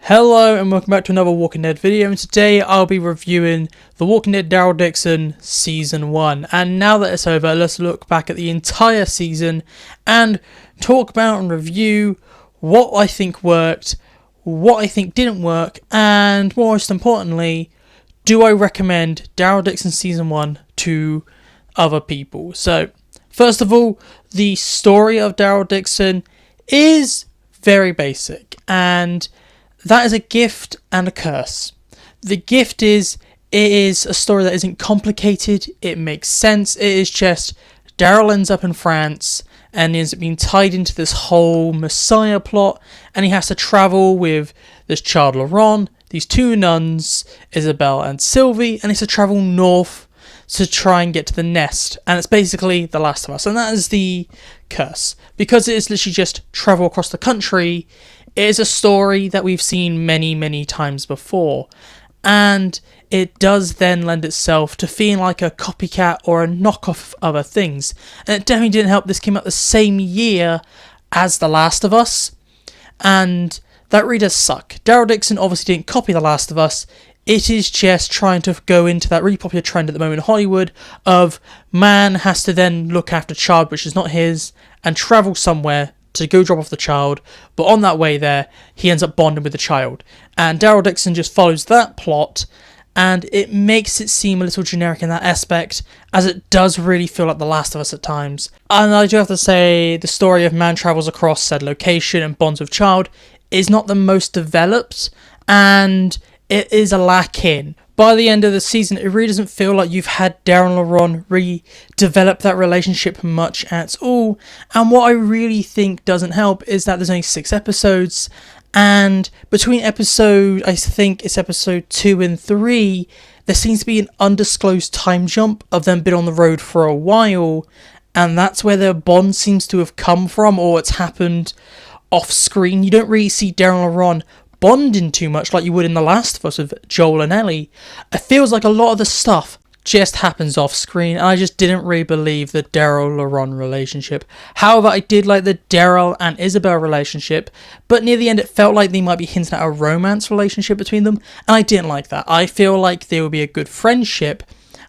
Hello and welcome back to another Walking Dead video, and today I'll be reviewing The Walking Dead Daryl Dixon Season 1. And now that it's over, let's look back at the entire season and talk about and review what I think worked, what I think didn't work, and most importantly, do I recommend Daryl Dixon Season 1 to other people? So, first of all, the story of Daryl Dixon is very basic, and that is a gift and a curse. The gift is, it is a story that isn't complicated, it makes sense, it is just Daryl ends up in France and ends up being tied into this whole Messiah plot, and he has to travel with this child Laurent, these two nuns, Isabel and Sylvie, and he has to travel north to try and get to the nest, and it's basically The Last of Us, and that is the curse. Because it is literally just travel across the country, it is a story that we've seen many times before, and it does then lend itself to feeling like a copycat or a knockoff of other things, and it definitely didn't help this came out the same year as The Last of Us, and that really does suck. Daryl Dixon obviously didn't copy The Last of Us, it is just trying to go into that really popular trend at the moment in Hollywood of man has to then look after a child which is not his and travel somewhere to go drop off the child, but on that way there, he ends up bonding with the child. And Daryl Dixon just follows that plot, and it makes it seem a little generic in that aspect, as it does really feel like The Last of Us at times. And I do have to say, the story of man travels across said location and bonds with child is not the most developed, and it is a lack in. By the end of the season, it really doesn't feel like you've had Daryl and Laurent really develop that relationship much at all. And what I really think doesn't help is that there's only 6 episodes. And between episode, I think it's episode 2 and 3, there seems to be an undisclosed time jump of them being on the road for a while. And that's where their bond seems to have come from, or it's happened off screen. You don't really see Daryl and Laurent bonding too much like you would in The Last of Us with Joel and Ellie. It feels like a lot of the stuff just happens off screen, and I just didn't really believe the Daryl-Laurent relationship. However, I did like the Daryl and Isabel relationship, but near the end it felt like they might be hinting at a romance relationship between them, and I didn't like that. I feel like they would be a good friendship.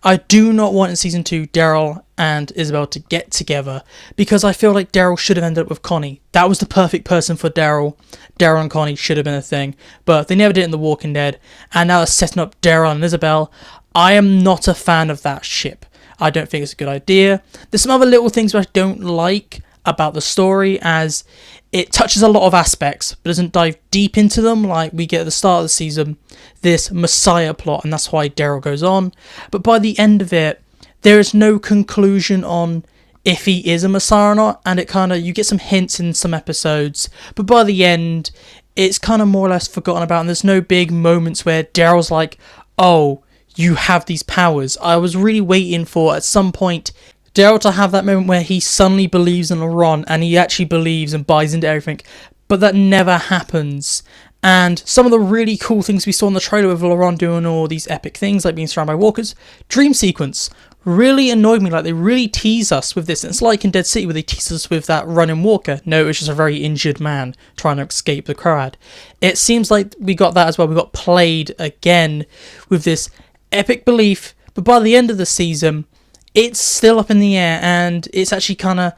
I do not want in season 2 Daryl and Isabel to get together, because I feel like Daryl should have ended up with Connie. That was the perfect person for Daryl. Daryl and Connie should have been a thing, but they never did in The Walking Dead, and now they're setting up Daryl and Isabel. I am not a fan of that ship. I don't think it's a good idea. There's some other little things I don't like about the story, as it touches a lot of aspects but doesn't dive deep into them like we get at the start of the season, this Messiah plot, and that's why Daryl goes on. But by the end of it, there is no conclusion on if he is a Messiah or not, and it kind of, you get some hints in some episodes, but by the end it's kind of more or less forgotten about, and there's no big moments where Daryl's like, oh, you have these powers. I was really waiting for at some point Daryl to have that moment where he suddenly believes in Laurent and he actually believes and buys into everything, but that never happens. And some of the really cool things we saw in the trailer with Laurent doing all these epic things like being surrounded by walkers, dream sequence, really annoyed me. Like, they really tease us with this. It's like in Dead City where they tease us with that running walker. No, it's just a very injured man trying to escape the crowd. It seems like we got that as well. We got played again with this epic belief, but by the end of the season it's still up in the air, and it's actually kind of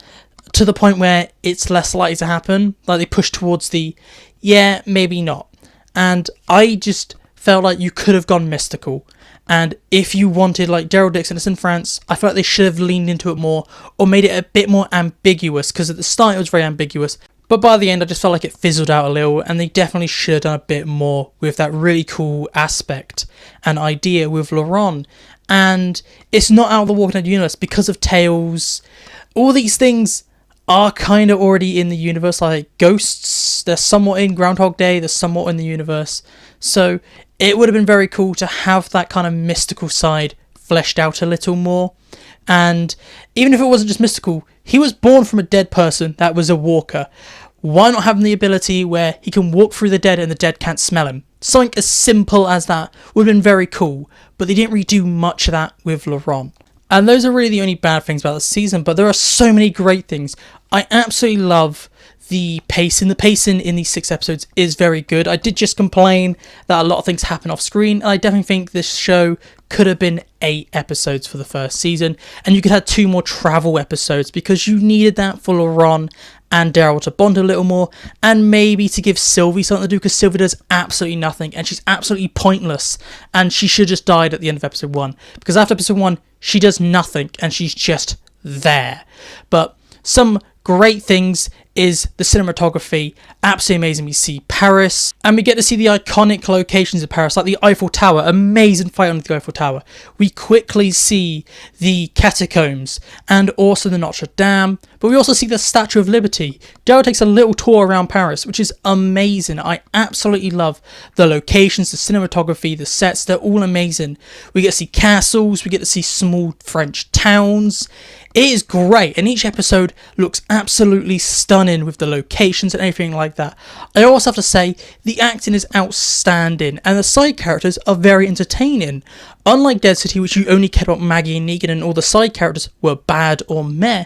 to the point where it's less likely to happen. Like, they push towards the yeah, maybe not, and I just felt like you could have gone mystical, and if you wanted, like, Daryl Dixon is in France, I felt like they should have leaned into it more or made it a bit more ambiguous, because at the start it was very ambiguous, but by the end I just felt like it fizzled out a little, and they definitely should have done a bit more with that really cool aspect and idea with Laurent. And it's not out of the Walking Dead universe because of Tales. All these things are kind of already in the universe, like ghosts, they're somewhat in Groundhog Day, they're somewhat in the universe. So it would have been very cool to have that kind of mystical side fleshed out a little more. And even if it wasn't just mystical, he was born from a dead person that was a walker. Why not have him the ability where he can walk through the dead and the dead can't smell him? Something as simple as that would have been very cool, but they didn't really do much of that with Laurent. And those are really the only bad things about the season, but there are so many great things. I absolutely love the pacing in these 6 episodes is very good. I did just complain that a lot of things happen off screen, and I definitely think this show could have been 8 episodes for the first season, and you could have 2 more travel episodes because you needed that for Laurent and Daryl to bond a little more, and maybe to give Sylvie something to do, because Sylvie does absolutely nothing and she's absolutely pointless, and she should just died at the end of episode 1, because after episode 1 she does nothing and she's just there. But some great things is the cinematography, absolutely amazing. We see Paris, and we get to see the iconic locations of Paris, like the Eiffel Tower, amazing fight under the Eiffel Tower. We quickly see the catacombs, and also the Notre Dame, but we also see the Statue of Liberty. Daryl takes a little tour around Paris, which is amazing. I absolutely love the locations, the cinematography, the sets, they're all amazing. We get to see castles, we get to see small French towns. It is great, and each episode looks absolutely stunning with the locations and everything like that. I also have to say, the acting is outstanding, and the side characters are very entertaining. Unlike Dead City, which you only cared about Maggie and Negan and all the side characters were bad or meh,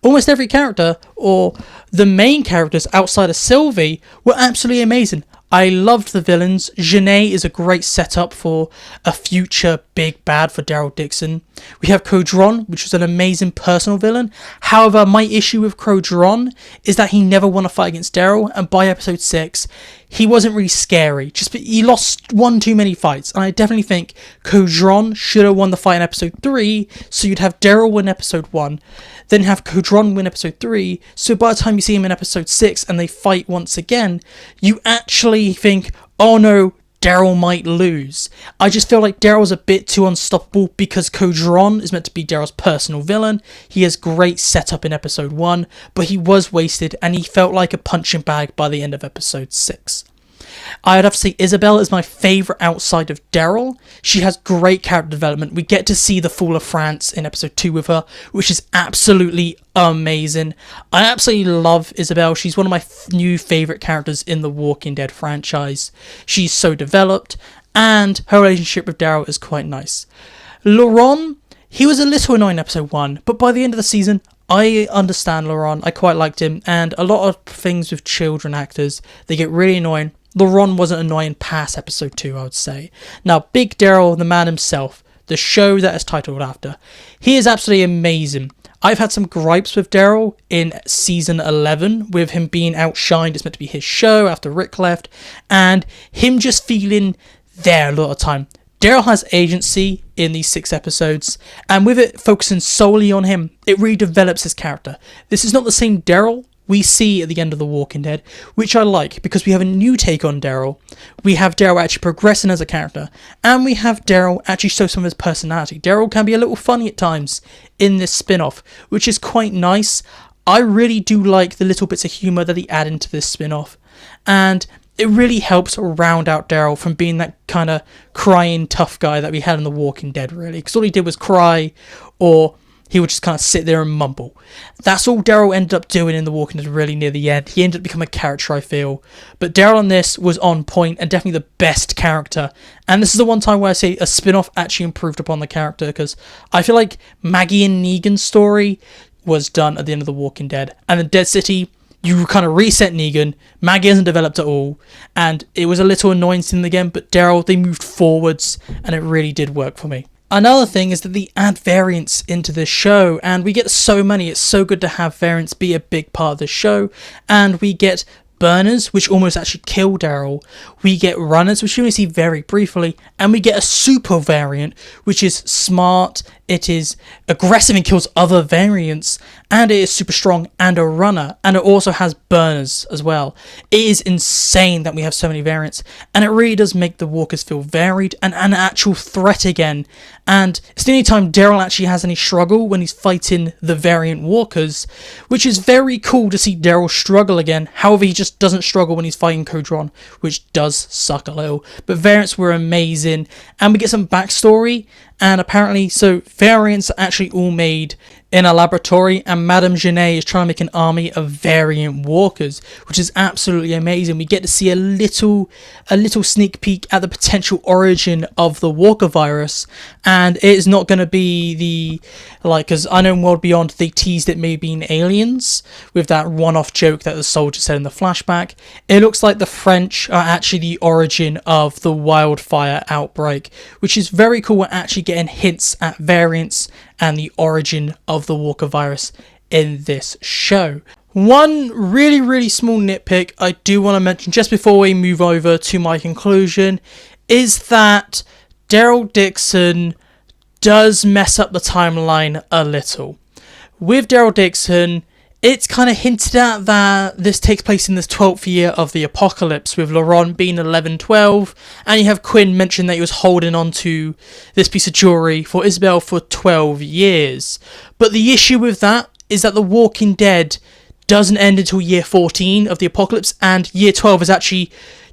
almost every character, or the main characters outside of Sylvie, were absolutely amazing. I loved the villains. Janae is a great setup for a future big bad for Daryl Dixon. We have Caudron, which was an amazing personal villain. However, my issue with Caudron is that he never won a fight against Daryl, and by episode 6, he wasn't really scary. He lost one too many fights, and I definitely think Caudron should have won the fight in episode 3, so you'd have Daryl win episode 1, then have Caudron win episode 3, so by the time you see him in episode 6 and they fight once again, you actually think, oh no, Daryl might lose. I just feel like Daryl's a bit too unstoppable because Caudron is meant to be Daryl's personal villain. He has great setup in episode 1, but he was wasted and he felt like a punching bag by the end of episode 6. I'd have to say Isabel is my favourite outside of Daryl. She has great character development. We get to see the fall of France in episode 2 with her, which is absolutely amazing. I absolutely love Isabel. She's one of my new favourite characters in the Walking Dead franchise. She's so developed, and her relationship with Daryl is quite nice. Laurent, he was a little annoying in episode 1, but by the end of the season, I understand Laurent. I quite liked him, and a lot of things with children actors, they get really annoying. Laurent wasn't annoying past episode 2, I would say. Now, Big Daryl, the man himself, the show that is titled after, he is absolutely amazing. I've had some gripes with Daryl in season 11, with him being outshined. It's meant to be his show after Rick left, and him just feeling there a lot of time. Daryl has agency in these 6 episodes, and with it focusing solely on him, it really develops his character. This is not the same Daryl we see at the end of The Walking Dead, which I like because we have a new take on Daryl. We have Daryl actually progressing as a character, and we have Daryl actually show some of his personality. Daryl can be a little funny at times in this spin-off, which is quite nice. I really do like the little bits of humour that he add into this spin-off, and it really helps round out Daryl from being that kind of crying tough guy that we had in The Walking Dead, really, because all he did was cry, or he would just kind of sit there and mumble. That's all Daryl ended up doing in The Walking Dead really near the end. He ended up becoming a character, I feel. But Daryl on this was on point and definitely the best character. And this is the one time where I say a spin-off actually improved upon the character, because I feel like Maggie and Negan's story was done at the end of The Walking Dead. And in Dead City, you kind of reset Negan. Maggie hasn't developed at all. And it was a little annoying seeing them again. But Daryl, they moved forwards and it really did work for me. Another thing is that they add variants into this show, and we get so many. It's so good to have variants be a big part of the show, and we get burners, which almost actually kill Daryl. We get runners, which you only see very briefly, and we get a super variant, which is smart, it is aggressive and kills other variants, and it is super strong and a runner, and it also has burners as well. It is insane that we have so many variants, and it really does make the walkers feel varied and an actual threat again. And it's the only time Daryl actually has any struggle, when he's fighting the variant walkers, which is very cool to see Daryl struggle again. However, he just doesn't struggle when he's fighting Caudron, which does suck a little. But variants were amazing, and we get some backstory. And apparently, so variants are actually all made in a laboratory, and Madame Genet is trying to make an army of variant walkers, which is absolutely amazing. We get to see a little sneak peek at the potential origin of the Walker virus, and it's not going to be because I know in World Beyond they teased it may be in aliens with that one-off joke that the soldier said in the flashback. It looks like the French are actually the origin of the wildfire outbreak, which is very cool. We're actually getting hints at variants and the origin of the Walker virus in this show. One really small nitpick I do want to mention just before we move over to my conclusion is that Daryl Dixon does mess up the timeline a little. With Daryl Dixon, it's kind of hinted at that this takes place in this 12th year of the apocalypse, with Laurent being 11-12, and you have Quinn mention that he was holding on to this piece of jewelry for Isabel for 12 years. But the issue with that is that The Walking Dead doesn't end until year 14 of the apocalypse, and year 12 is actually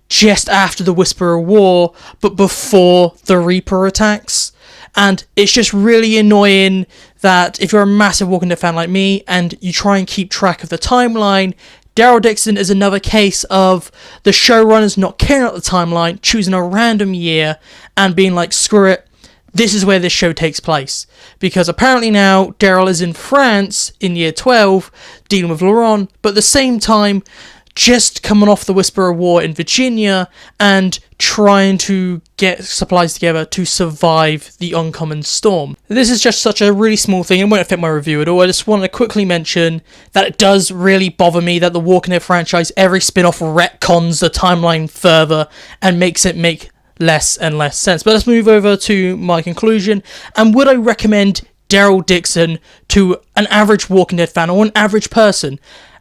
just after the Whisperer War, but before the Reaper attacks. And it's just really annoying that if you're a massive Walking Dead fan like me and you try and keep track of the timeline, Daryl Dixon is another case of the showrunners not caring about the timeline, choosing a random year and being like, screw it, this is where this show takes place. Because apparently now Daryl is in France in year 12 dealing with Laurent, but at the same time just coming off the Whisperer War in Virginia and trying to get supplies together to survive the oncoming storm. This is just such a really small thing, it won't affect my review at all. I just want to quickly mention that it does really bother me that the Walking Dead franchise, every spin-off retcons the timeline further and makes it make less and less sense. But let's move over to my conclusion. And would I recommend Daryl Dixon to an average Walking Dead fan or an average person?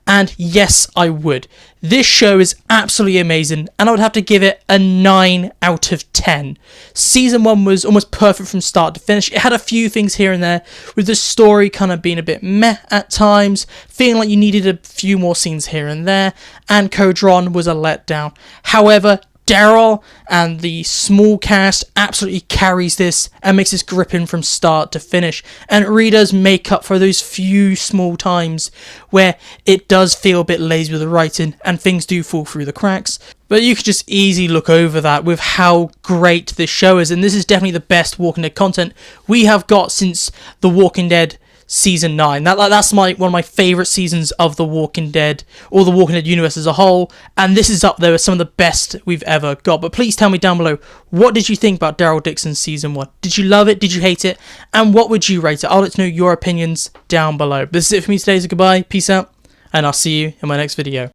And yes, I would. This show is absolutely amazing, and I would have to give it a 9 out of 10. Season 1 was almost perfect from start to finish. It had a few things here and there, with the story kind of being a bit meh at times, feeling like you needed a few more scenes here and there, and Codron was a letdown. However, Daryl and the small cast absolutely carries this and makes this gripping from start to finish, and it really does make up for those few small times where it does feel a bit lazy with the writing and things do fall through the cracks. But you could just easily look over that with how great this show is, and this is definitely the best Walking Dead content we have got since The Walking Dead Season 9. That's one of my favourite seasons of The Walking Dead, or the Walking Dead universe as a whole, and this is up there with some of the best we've ever got. But please tell me down below, what did you think about Daryl Dixon's Season 1? Did you love it? Did you hate it? And what would you rate it? I'll let you know your opinions down below. This is it for me today, so goodbye, peace out, and I'll see you in my next video.